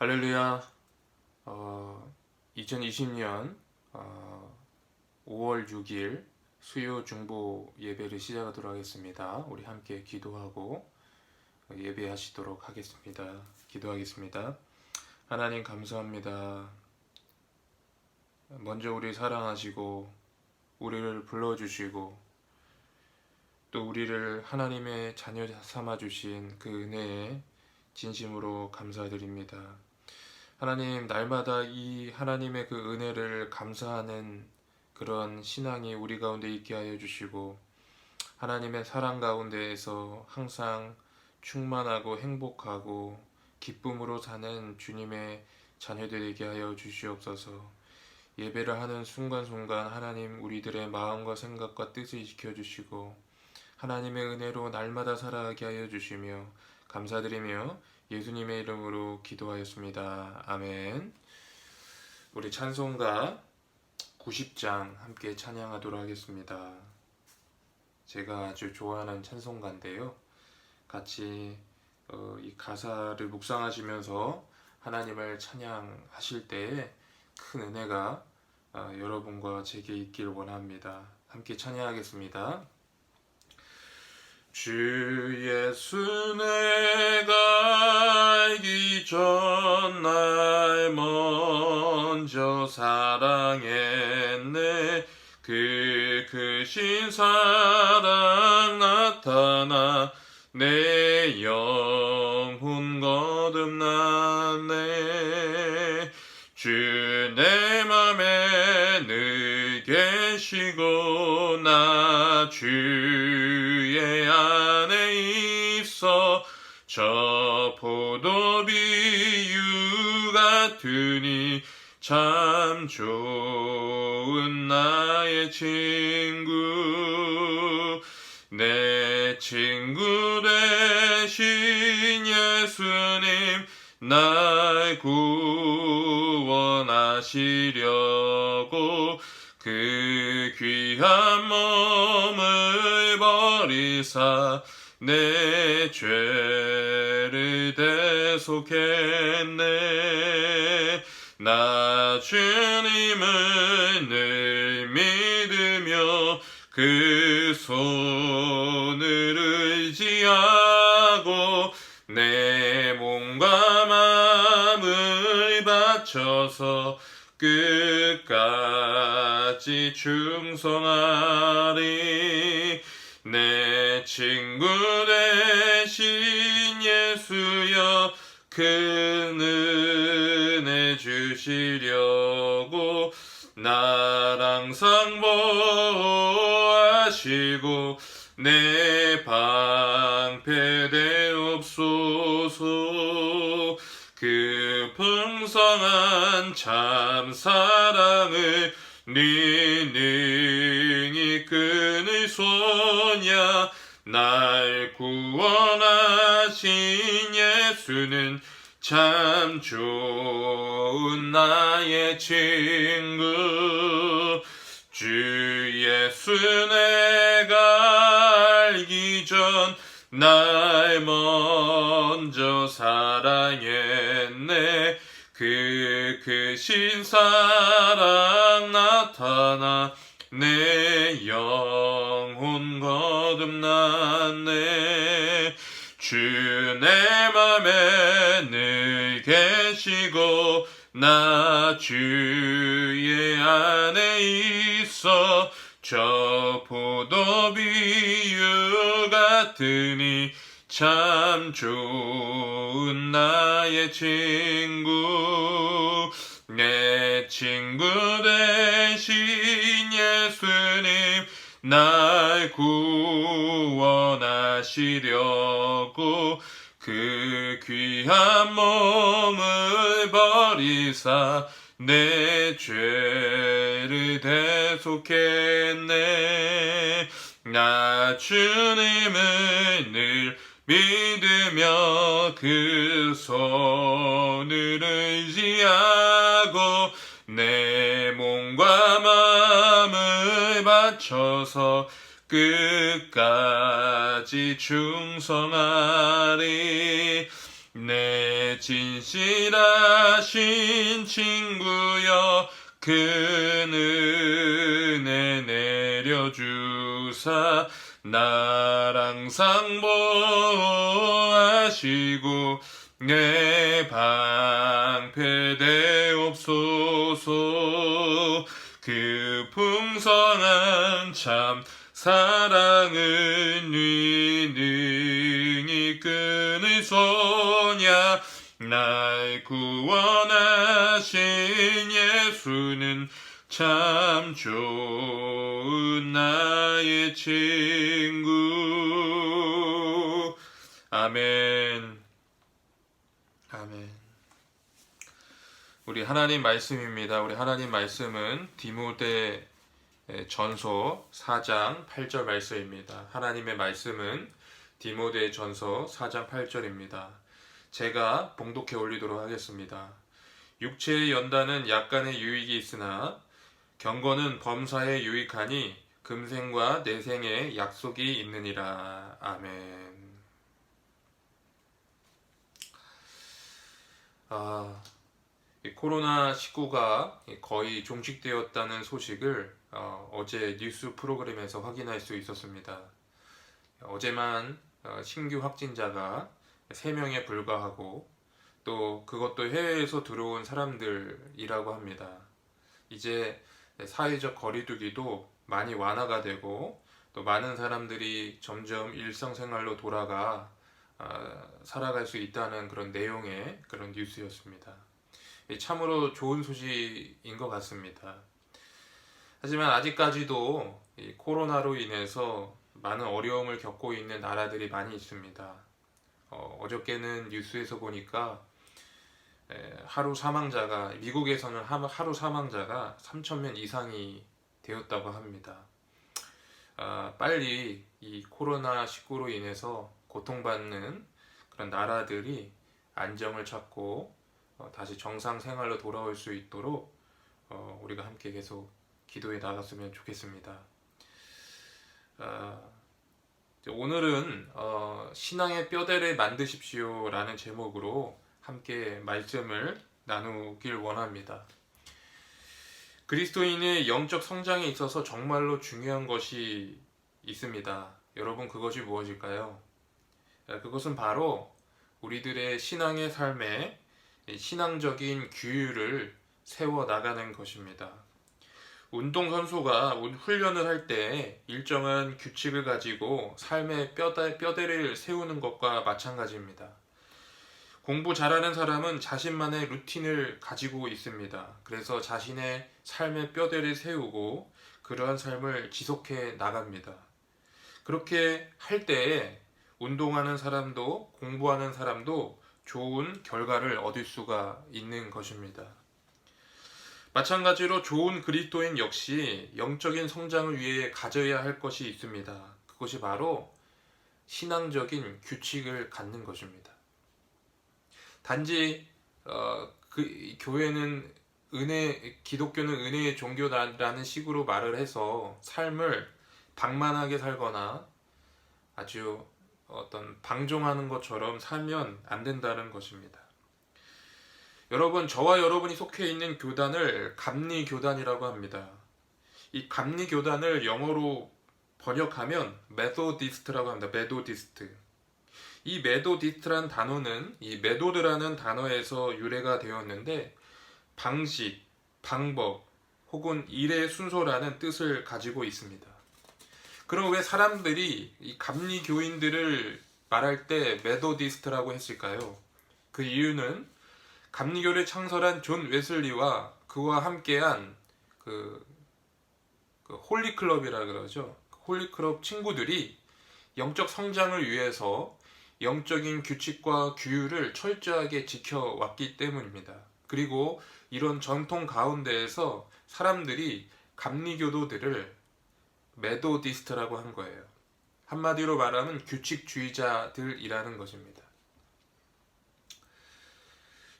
할렐루야. 2020년 5월 6일 수요 중보 예배를 시작하도록 하겠습니다. 우리 함께 기도하고 예배하시도록 하겠습니다. 기도하겠습니다. 하나님 감사합니다. 먼저 우리 사랑하시고 우리를 불러주시고 또 우리를 하나님의 자녀 삼아주신 그 은혜에 진심으로 감사드립니다. 하나님, 날마다 이 하나님의 그 은혜를 감사하는 그런 신앙이 우리 가운데 있게 하여 주시고, 하나님의 사랑 가운데에서 항상 충만하고 행복하고 기쁨으로 사는 주님의 자녀들에게 하여 주시옵소서. 예배를 하는 순간순간 하나님 우리들의 마음과 생각과 뜻을 지켜주시고 하나님의 은혜로 날마다 살아가게 하여 주시며 감사드리며 예수님의 이름으로 기도하였습니다. 아멘. 우리 찬송가 90장 함께 찬양하도록 하겠습니다. 제가 아주 좋아하는 찬송가인데요. 같이 이 가사를 묵상하시면서 하나님을 찬양하실 때에 큰 은혜가 여러분과 제게 있길 원합니다. 함께 찬양하겠습니다. 주 예수 내가 알기 전 날 먼저 사랑했네. 그 크신 사랑 나타나 내 영혼 거듭났네. 주 내 맘에 늘 계시고 나 주의 안에 있어 저 포도비유 같으니 참 좋은 나의 친구. 내 친구 되신 예수님 날 구원하시려고 그 귀한 몸을 버리사 내 죄를 대속했네. 나 주님을 늘 믿으며 그 손을 의지하고 내 몸과 마음을 바쳐서 끝까지 충성하리. 내 친구 되신 예수여 큰 은혜 주시려고 날 항상 보호하시고 내 방패 되옵소서. 그 풍성한 참 사랑을 네 능히 끊을 소냐. 날 구원하신 예수는 참 좋은 나의 친구. 주 예수 내가 알기 전 날 먼저 사랑했네. 그 크신 사랑 나타나 내 영혼 거듭났네. 주 내 맘에 늘 계시고 나 주의 안에 있어 저 포도비유 같으니 참 좋은 나의 친구. 내 친구 되신 예수님 날 구원하시려고 그 귀한 몸을 버리사 내 죄를 대속했네. 나 주님을 늘 믿으며 그 손을 의지하고 내 몸과 마음을 바쳐서 끝까지 충성하리. 내 진실하신 친구여 그 은혜 내려주사 나랑 상보하시고 내 방패되옵소서. 그 풍성한 참 사랑은 능히 끊으소냐. 날 구원하신 예수는 참 좋은 나의 친구. 아멘. 아멘. 우리 하나님 말씀입니다. 우리 하나님 말씀은 디모데 전서 4장 8절 말씀입니다. 하나님의 말씀은 디모데 전서 4장 8절입니다. 제가 봉독해 올리도록 하겠습니다. 육체의 연단은 약간의 유익이 있으나 경건은 범사에 유익하니 금생과 내생에 약속이 있느니라. 아멘. 이 코로나19가 거의 종식되었다는 소식을 어제 뉴스 프로그램에서 확인할 수 있었습니다. 어제만 신규 확진자가 3명에 불과하고 또 그것도 해외에서 들어온 사람들이라고 합니다. 이제 사회적 거리두기도 많이 완화가 되고 또 많은 사람들이 점점 일상생활로 돌아가 살아갈 수 있다는 그런 내용의 그런 뉴스였습니다. 참으로 좋은 소식인 것 같습니다. 하지만 아직까지도 이 코로나로 인해서 많은 어려움을 겪고 있는 나라들이 많이 있습니다. 어저께는 뉴스에서 보니까 하루 사망자가 미국에서는 하루 사망자가 3,000명 이상이 되었다고 합니다. 빨리 이 코로나19로 인해서 고통받는 그런 나라들이 안정을 찾고 다시 정상 생활로 돌아올 수 있도록 우리가 함께 계속 기도해 나갔으면 좋겠습니다. 오늘은 신앙의 뼈대를 만드십시오 라는 제목으로 함께 말씀을 나누길 원합니다. 그리스도인의 영적 성장에 있어서 정말로 중요한 것이 있습니다. 여러분, 그것이 무엇일까요? 그것은 바로 우리들의 신앙의 삶에 신앙적인 규율을 세워 나가는 것입니다. 운동선수가 훈련을 할 때 일정한 규칙을 가지고 삶의 뼈대를 세우는 것과 마찬가지입니다. 공부 잘하는 사람은 자신만의 루틴을 가지고 있습니다. 그래서 자신의 삶의 뼈대를 세우고 그러한 삶을 지속해 나갑니다. 그렇게 할 때에 운동하는 사람도 공부하는 사람도 좋은 결과를 얻을 수가 있는 것입니다. 마찬가지로 좋은 그리스도인 역시 영적인 성장을 위해 가져야 할 것이 있습니다. 그것이 바로 신앙적인 규칙을 갖는 것입니다. 단지 교회는 기독교는 은혜의 종교라는 식으로 말을 해서 삶을 방만하게 살거나 아주 어떤 방종하는 것처럼 살면 안 된다는 것입니다. 여러분, 저와 여러분이 속해 있는 교단을 감리교단이라고 합니다. 이 감리교단을 영어로 번역하면 메소디스트라고 합니다. 메소디스트. 이 메소디스트란 단어는 이 메소드라는 단어에서 유래가 되었는데 방식, 방법 혹은 일의 순서라는 뜻을 가지고 있습니다. 그럼 왜 사람들이 이 감리교인들을 말할 때 메소디스트라고 했을까요? 그 이유는 감리교를 창설한 존 웨슬리와 그와 함께한 그 홀리클럽이라 그러죠. 홀리클럽 친구들이 영적 성장을 위해서 영적인 규칙과 규율을 철저하게 지켜왔기 때문입니다. 그리고 이런 전통 가운데에서 사람들이 감리교도들을 메소디스트라고 한 거예요. 한마디로 말하면 규칙주의자들이라는 것입니다.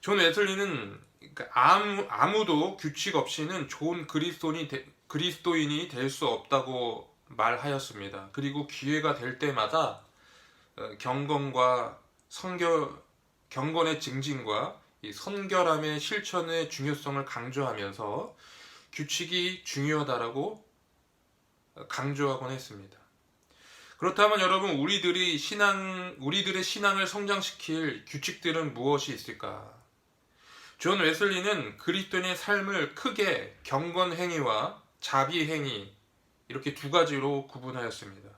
존 웨슬리는 아무도 규칙 없이는 좋은 그리스도인이 될 수 없다고 말하였습니다. 그리고 기회가 될 때마다 경건과 경건의 증진과 이 선결함의 실천의 중요성을 강조하면서 규칙이 중요하다라고 강조하곤 했습니다. 그렇다면 여러분, 우리들의 신앙을 성장시킬 규칙들은 무엇이 있을까? 존 웨슬리는 그리스도인의 삶을 크게 경건 행위와 자비 행위, 이렇게 두 가지로 구분하였습니다.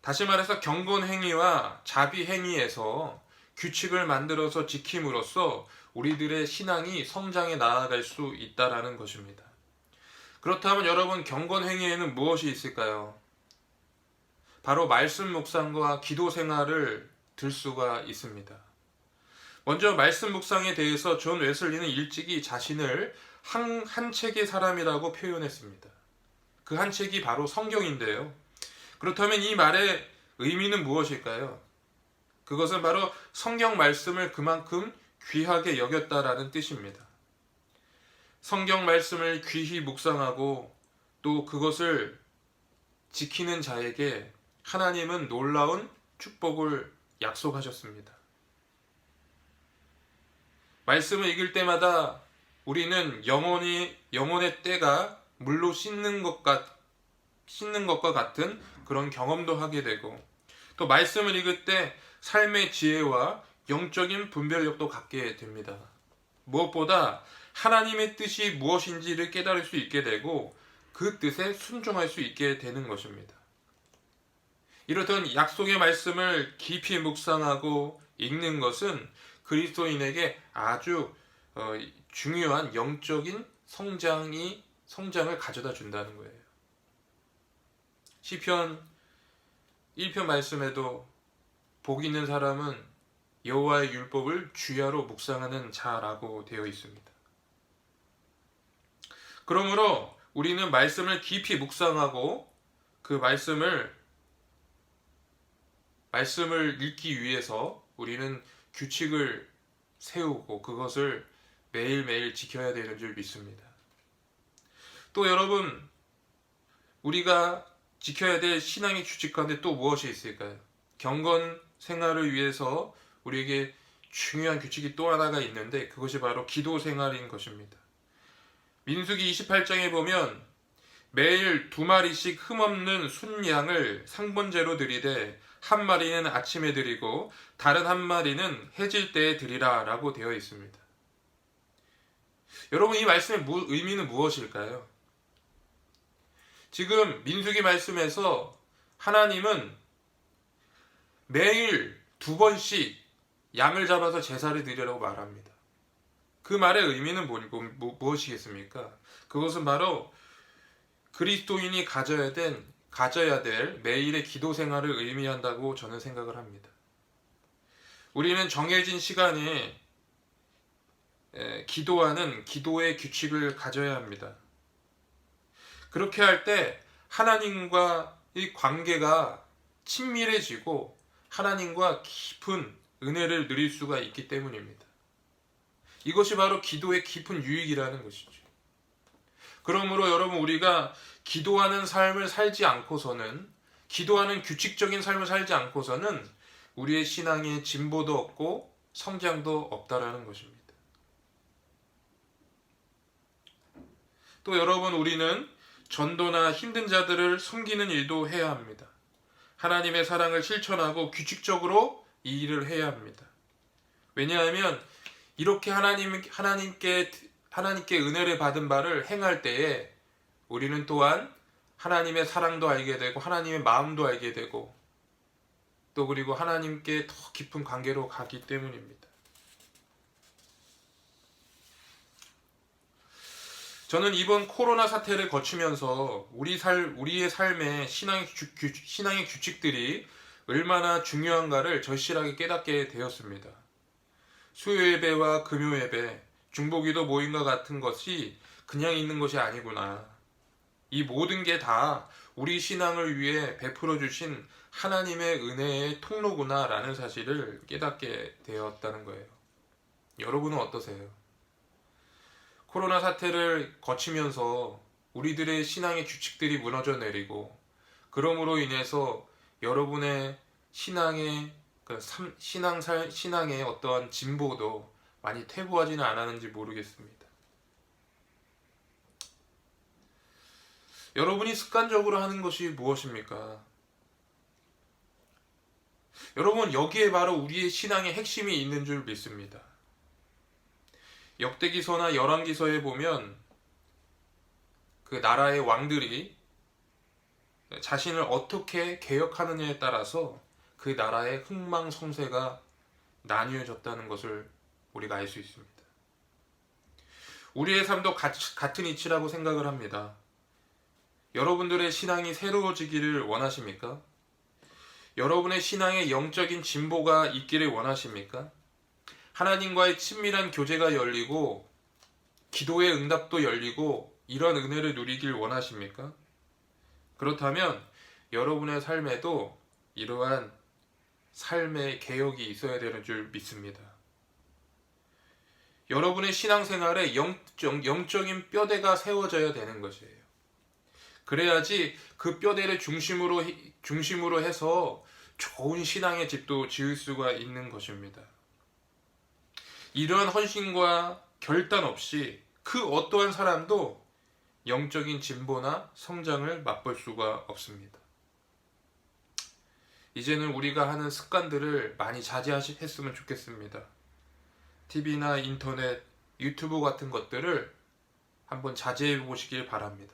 다시 말해서 경건 행위와 자비 행위에서 규칙을 만들어서 지킴으로써 우리들의 신앙이 성장해 나아갈 수 있다라는 것입니다. 그렇다면 여러분, 경건 행위에는 무엇이 있을까요? 바로 말씀 묵상과 기도 생활을 들 수가 있습니다. 먼저 말씀 묵상에 대해서 존 웨슬리는 일찍이 자신을 한 책의 사람이라고 표현했습니다. 그 한 책이 바로 성경인데요. 그렇다면 이 말의 의미는 무엇일까요? 그것은 바로 성경 말씀을 그만큼 귀하게 여겼다라는 뜻입니다. 성경 말씀을 귀히 묵상하고 또 그것을 지키는 자에게 하나님은 놀라운 축복을 약속하셨습니다. 말씀을 읽을 때마다 우리는 영혼의 때가 물로 씻는 것과 같은 그런 경험도 하게 되고, 또 말씀을 읽을 때 삶의 지혜와 영적인 분별력도 갖게 됩니다. 무엇보다 하나님의 뜻이 무엇인지를 깨달을 수 있게 되고 그 뜻에 순종할 수 있게 되는 것입니다. 이렇던 약속의 말씀을 깊이 묵상하고 읽는 것은 그리스도인에게 아주 중요한 영적인 성장을 가져다 준다는 거예요. 시편 1편 말씀에도 복 있는 사람은 여호와의 율법을 주야로 묵상하는 자라고 되어 있습니다. 그러므로 우리는 말씀을 깊이 묵상하고 그 말씀을 읽기 위해서 우리는 규칙을 세우고 그것을 매일매일 지켜야 되는 줄 믿습니다. 또 여러분, 우리가 지켜야 될 신앙의 규칙 가운데 또 무엇이 있을까요? 경건 생활을 위해서 우리에게 중요한 규칙이 또 하나가 있는데 그것이 바로 기도 생활인 것입니다. 민수기 28장에 보면 매일 2마리씩 흠없는 순양을 상번제로 드리되 한 마리는 아침에 드리고 다른 한 마리는 해질 때에 드리라 라고 되어 있습니다. 여러분, 이 말씀의 의미는 무엇일까요? 지금 민수기 말씀에서 하나님은 매일 2번씩 양을 잡아서 제사를 드리라고 말합니다. 그 말의 의미는 무엇이겠습니까? 그것은 바로 그리스도인이 가져야 될 매일의 기도 생활을 의미한다고 저는 생각을 합니다. 우리는 정해진 시간에 기도하는 기도의 규칙을 가져야 합니다. 그렇게 할 때 하나님과의 관계가 친밀해지고 하나님과 깊은 은혜를 누릴 수가 있기 때문입니다. 이것이 바로 기도의 깊은 유익이라는 것이죠. 그러므로 여러분, 우리가 기도하는 삶을 살지 않고서는, 기도하는 규칙적인 삶을 살지 않고서는 우리의 신앙에 진보도 없고 성장도 없다라는 것입니다. 또 여러분, 우리는 전도나 힘든 자들을 섬기는 일도 해야 합니다. 하나님의 사랑을 실천하고 규칙적으로 이 일을 해야 합니다. 왜냐하면 이렇게 하나님께 은혜를 받은 바를 행할 때에 우리는 또한 하나님의 사랑도 알게 되고 하나님의 마음도 알게 되고 또 그리고 하나님께 더 깊은 관계로 가기 때문입니다. 저는 이번 코로나 사태를 거치면서 우리의 삶에 신앙의 규칙들이 얼마나 중요한가를 절실하게 깨닫게 되었습니다. 수요예배와 금요예배, 중보기도 모임과 같은 것이 그냥 있는 것이 아니구나. 이 모든 게 다 우리 신앙을 위해 베풀어 주신 하나님의 은혜의 통로구나 라는 사실을 깨닫게 되었다는 거예요. 여러분은 어떠세요? 코로나 사태를 거치면서 우리들의 신앙의 규칙들이 무너져 내리고 그러므로 인해서 여러분의 신앙의 신앙의 어떠한 진보도 많이 퇴보하지는 않았는지 모르겠습니다. 여러분이 습관적으로 하는 것이 무엇입니까? 여러분, 여기에 바로 우리의 신앙의 핵심이 있는 줄 믿습니다. 역대기서나 열왕기서에 보면 그 나라의 왕들이 자신을 어떻게 개혁하느냐에 따라서 그 나라의 흥망성쇠가 나뉘어졌다는 것을 우리가 알 수 있습니다. 우리의 삶도 같은 이치라고 생각을 합니다. 여러분들의 신앙이 새로워지기를 원하십니까? 여러분의 신앙에 영적인 진보가 있기를 원하십니까? 하나님과의 친밀한 교제가 열리고 기도의 응답도 열리고 이런 은혜를 누리길 원하십니까? 그렇다면 여러분의 삶에도 이러한 삶의 개혁이 있어야 되는 줄 믿습니다. 여러분의 신앙생활에 영적인 뼈대가 세워져야 되는 것이에요. 그래야지 그 뼈대를 중심으로 해서 좋은 신앙의 집도 지을 수가 있는 것입니다. 이러한 헌신과 결단 없이 그 어떠한 사람도 영적인 진보나 성장을 맛볼 수가 없습니다. 이제는 우리가 하는 습관들을 많이 자제했으면 좋겠습니다. TV나 인터넷, 유튜브 같은 것들을 한번 자제해 보시길 바랍니다.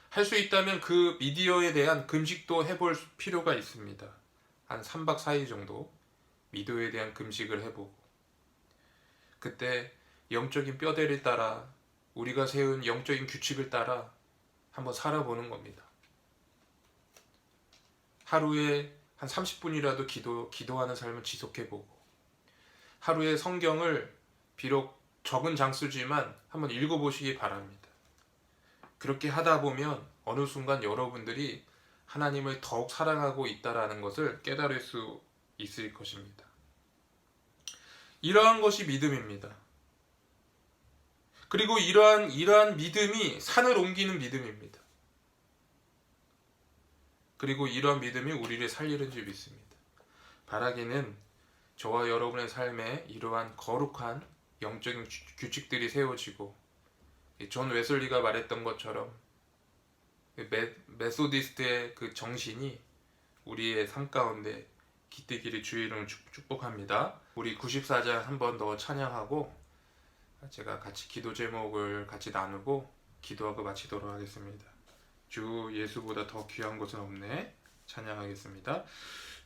할 수 있다면 그 미디어에 대한 금식도 해볼 필요가 있습니다. 한 3박 4일 정도 미디어에 대한 금식을 해보고 그때 영적인 뼈대를 따라 우리가 세운 영적인 규칙을 따라 한번 살아보는 겁니다. 하루에 한 30분이라도 기도하는 삶을 지속해보고 하루에 성경을 비록 적은 장수지만 한번 읽어보시기 바랍니다. 그렇게 하다 보면 어느 순간 여러분들이 하나님을 더욱 사랑하고 있다는 것을 깨달을 수 있을 것입니다. 이러한 것이 믿음입니다. 그리고 이러한 믿음이 산을 옮기는 믿음입니다. 그리고 이러한 믿음이 우리를 살리는 줄 믿습니다. 바라기는 저와 여러분의 삶에 이러한 거룩한 영적인 규칙들이 세워지고 존 웨슬리가 말했던 것처럼 메소디스트의 그 정신이 우리의 삶 가운데 깃들기를 주의 이름으로 축복합니다. 우리 94장 한 번 더 찬양하고 제가 같이 기도 제목을 같이 나누고 기도하고 마치도록 하겠습니다. 주 예수보다 더 귀한 것은 없네. 찬양하겠습니다.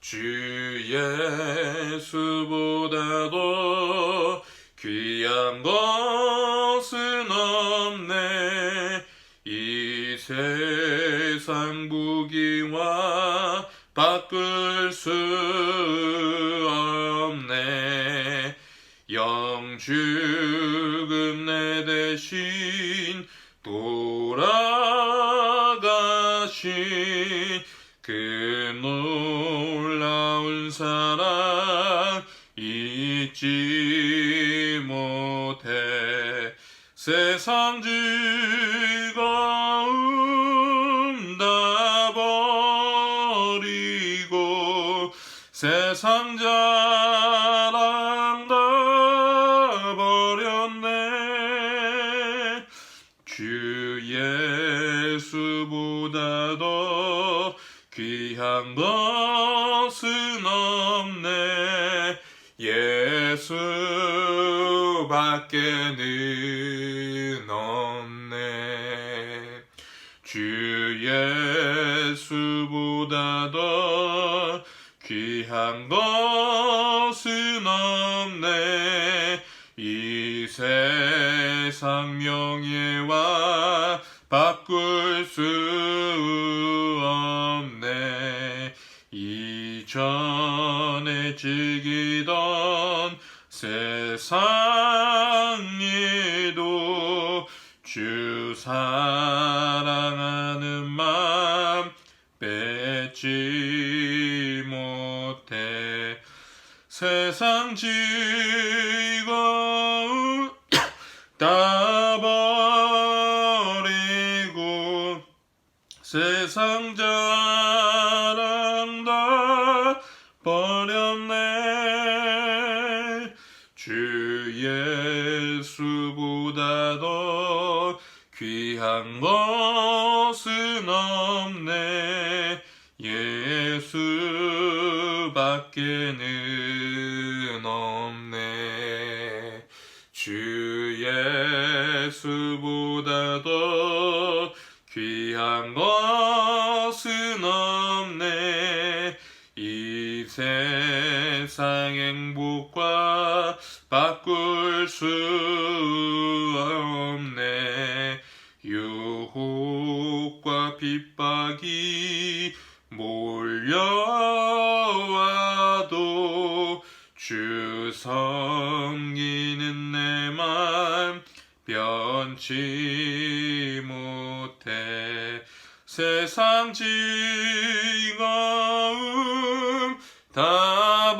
주 예수보다 더 귀한 것은 없네. 이 세상 부귀와 바꿀 수 없네. 영죽음 내 대신 돌아가신 그 놀라운 사랑 잊지 못해. 세상 즐거움 다 버리고 세상 자랑 다 버렸네. 주 예수보다 더 귀한 것은 없네. 예수밖에는 없네. 주 예수보다 더 귀한 것은 없네. 이 세상 명예와 바꿀 수 없네. 이전에 즐기던 세상에도 주 사랑하는 마음 뺏지 못해. 세상 즐거움 다 버리고 세상 자랑 다 버리고 예수보다 더 귀한 것은 없네. 예수밖에는 없네. 주 예수보다 더 귀한 것은 없네. 이 세상 행복과 바꿀 수 없네. 유혹과 핍박이 몰려와도 주 섬기는 내 맘 변치 못해. 세상 즐거움 다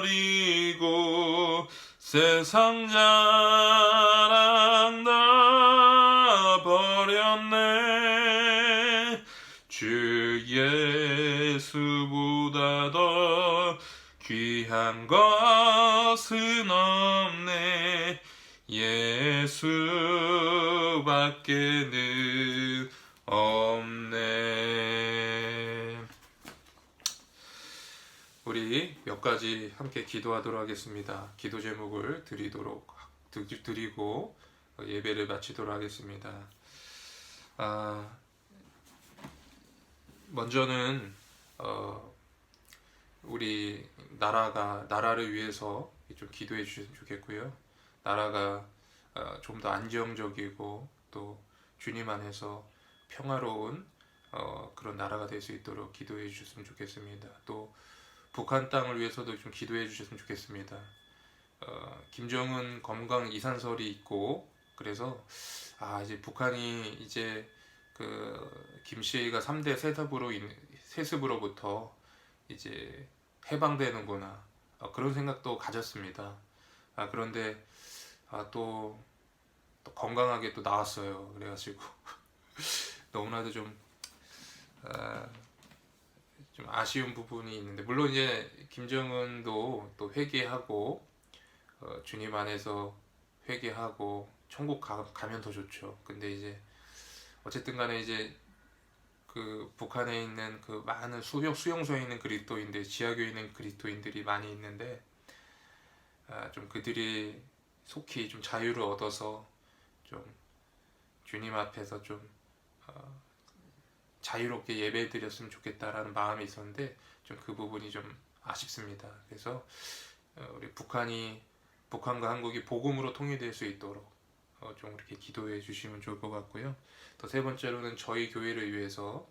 버리고 세상 자랑 다 버렸네. 주 예수보다 더 귀한 것은 없네. 예수밖에는 없네. 우리 몇 가지 함께 기도하도록 하겠습니다. 기도 제목을 드리고 예배를 마치도록 하겠습니다. 먼저는 우리 나라를 위해서 좀 기도해 주셨으면 좋겠고요. 나라가 좀 더 안정적이고 또 주님 안에서 평화로운 그런 나라가 될 수 있도록 기도해 주셨으면 좋겠습니다. 또 북한 땅을 위해서도 좀 기도해 주셨으면 좋겠습니다. 김정은 건강 이산설이 있고 그래서 이제 북한이 이제 그 김씨가 3대 세습으로부터 이제 해방되는구나 그런 생각도 가졌습니다. 그런데 또 건강하게 또 나왔어요. 그래가지고 너무나도 좀 아쉬운 부분이 있는데, 물론 이제 김정은도 또 회개하고 주님 안에서 회개하고 천국 가면 더 좋죠. 근데 이제 어쨌든 간에 이제 그 북한에 있는 그 많은 수용소에 있는 그리스도인들, 지하교에 있는 그리스도인들이 많이 있는데 좀 그들이 속히 좀 자유를 얻어서 좀 주님 앞에서 좀 자유롭게 예배드렸으면 좋겠다라는 마음이 있었는데 좀 그 부분이 좀 아쉽습니다. 그래서 우리 북한과 한국이 복음으로 통일될 수 있도록 좀 이렇게 기도해 주시면 좋을 것 같고요. 또 세 번째로는 저희 교회를 위해서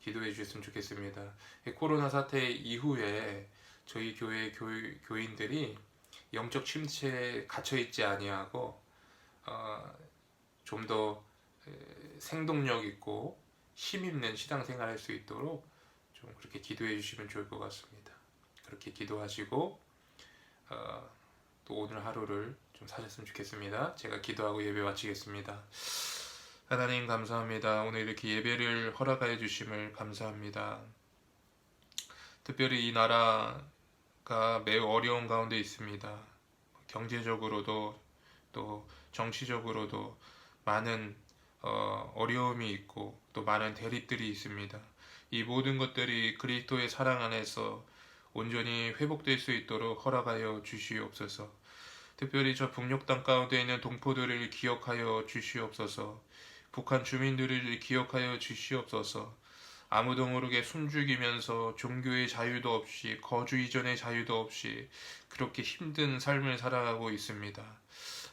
기도해 주셨으면 좋겠습니다. 코로나 사태 이후에 저희 교회 교인들이 영적 침체에 갇혀 있지 아니하고 좀 더 생동력 있고 힘 있는 신앙생활 할 수 있도록 좀 그렇게 기도해 주시면 좋을 것 같습니다. 그렇게 기도하시고 또 오늘 하루를 좀 사셨으면 좋겠습니다. 제가 기도하고 예배 마치겠습니다. 하나님 감사합니다. 오늘 이렇게 예배를 허락하여 주심을 감사합니다. 특별히 이 나라가 매우 어려운 가운데 있습니다. 경제적으로도 또 정치적으로도 많은 어려움이 있고 또 많은 대립들이 있습니다. 이 모든 것들이 그리스도의 사랑 안에서 온전히 회복될 수 있도록 허락하여 주시옵소서. 특별히 저 북녘 땅 가운데 있는 동포들을 기억하여 주시옵소서. 북한 주민들을 기억하여 주시옵소서. 아무도 모르게 숨죽이면서 종교의 자유도 없이 거주 이전의 자유도 없이 그렇게 힘든 삶을 살아가고 있습니다.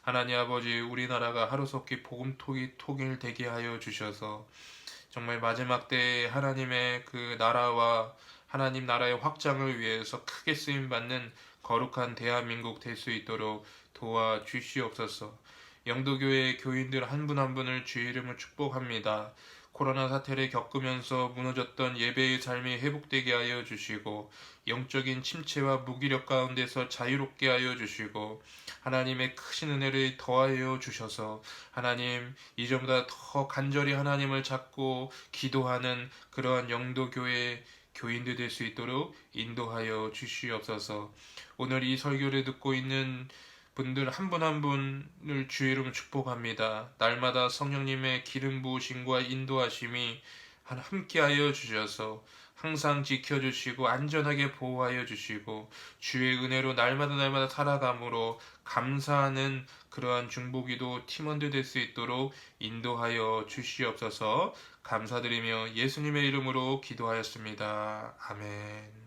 하나님 아버지, 우리나라가 하루속히 복음 통일되게 하여 주셔서 정말 마지막 때에 하나님의 그 나라와 하나님 나라의 확장을 위해서 크게 쓰임받는 거룩한 대한민국 될 수 있도록 도와주시옵소서. 영도교회 교인들 한 분 한 분을 주의 이름으로 축복합니다. 코로나 사태를 겪으면서 무너졌던 예배의 삶이 회복되게 하여 주시고 영적인 침체와 무기력 가운데서 자유롭게 하여 주시고 하나님의 크신 은혜를 더하여 주셔서 하나님 이전보다 더 간절히 하나님을 찾고 기도하는 그러한 영도교회 교인들 될 수 있도록 인도하여 주시옵소서. 오늘 이 설교를 듣고 있는 분들 한 분 한 분을 주의 이름 축복합니다. 날마다 성령님의 기름 부으심과 인도하심이 함께하여 주셔서 항상 지켜주시고 안전하게 보호하여 주시고 주의 은혜로 날마다 살아감으로 감사하는 그러한 중보기도 팀원들 될 수 있도록 인도하여 주시옵소서. 감사드리며 예수님의 이름으로 기도하였습니다. 아멘.